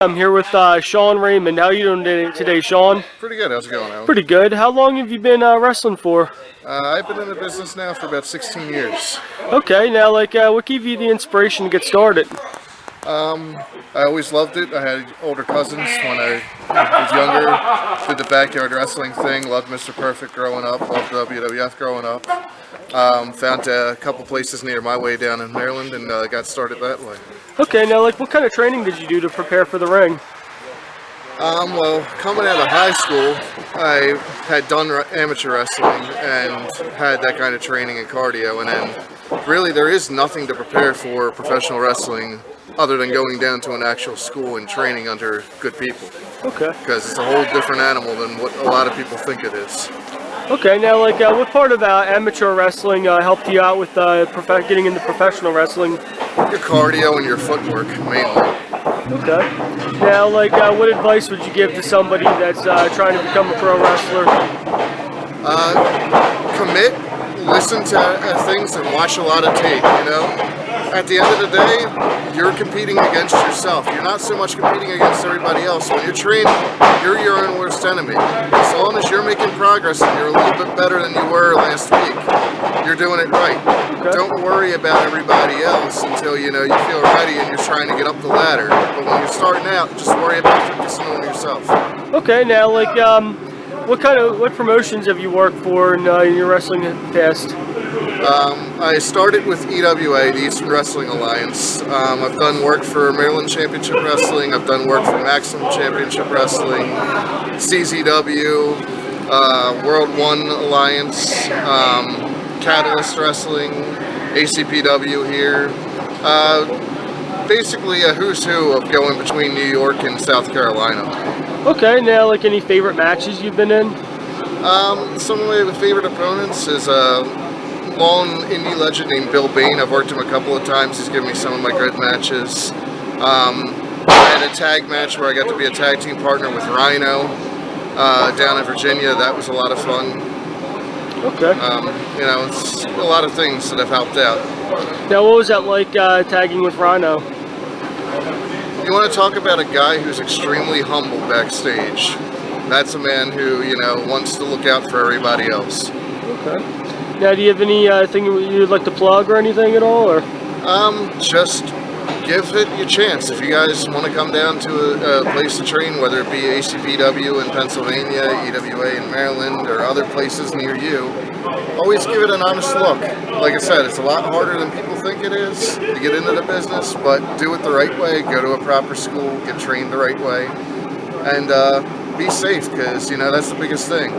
I'm here with Sean Raymond. How are you doing today, Sean? Pretty good. How's it going, Alan? Pretty good. How long have you been wrestling for? I've been in the business now for about 16 years. Okay, now what gave you the inspiration to get started? I always loved it. I had older cousins when I was younger. Did the backyard wrestling thing. Loved Mr. Perfect growing up. Loved WWF growing up. Found a couple places near my way down in Maryland and got started that way. Okay, now what kind of training did you do to prepare for the ring? Well, coming out of high school, I had done amateur wrestling and had that kind of training and cardio, and then really there is nothing to prepare for professional wrestling other than going down to an actual school and training under good people. Okay. Because it's a whole different animal than what a lot of people think it is. Okay, now what part of amateur wrestling helped you out with getting into professional wrestling? Your cardio and your footwork, mainly. Okay. Now, what advice would you give to somebody that's trying to become a pro wrestler? Commit, listen to things, and watch a lot of tape, you know? At the end of the day, you're competing against yourself. You're not so much competing against everybody else. When you're training, you're your own worst enemy. As long as you're making progress and you're a little bit better than you were last week, you're doing it right. Okay. Don't worry about everybody else until you feel ready and you're trying to get up the ladder. But when you're starting out, just worry about focusing on yourself. Okay, now what promotions have you worked for in your wrestling past? I started with EWA, the Eastern Wrestling Alliance. I've done work for Maryland Championship Wrestling. I've done work for Maximum Championship Wrestling, CZW, World One Alliance, Catalyst Wrestling, ACPW here. Basically a who's who of going between New York and South Carolina. Okay, now any favorite matches you've been in? Some of my favorite opponents is long indie legend named Bill Bain. I've worked him a couple of times. He's given me some of my good matches. I had a tag match where I got to be a tag team partner with Rhyno down in Virginia. That was a lot of fun. Okay. It's a lot of things that have helped out. Now, what was that like tagging with Rhyno? You want to talk about a guy who's extremely humble backstage. That's a man who, wants to look out for everybody else. Okay. Now, do you have anything you'd like to plug or anything at all, or? Just give it your chance. If you guys want to come down to a place to train, whether it be ACPW in Pennsylvania, EWA in Maryland, or other places near you, always give it an honest look. Like I said, it's a lot harder than people think it is to get into the business, but do it the right way. Go to a proper school, get trained the right way, and be safe, because that's the biggest thing.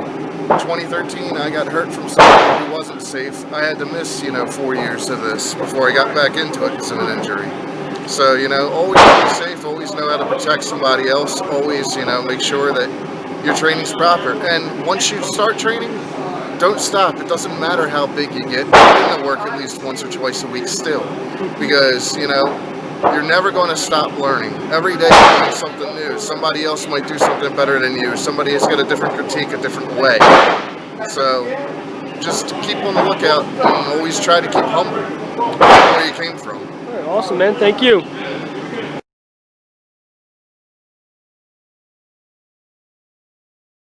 2013, I got hurt from somebody who wasn't safe. I had to miss 4 years of this before I got back into it because of an injury. So always be safe, always know how to protect somebody else, always make sure that your training's proper. And once you start training, don't stop. It doesn't matter how big you get. Put in the work at least once or twice a week still, because you're never going to stop learning. Every day you learn something new. Somebody else might do something better than you. Somebody has got a different critique, a different way. So just keep on the lookout and always try to keep humble where you came from. All right, awesome, man. Thank you.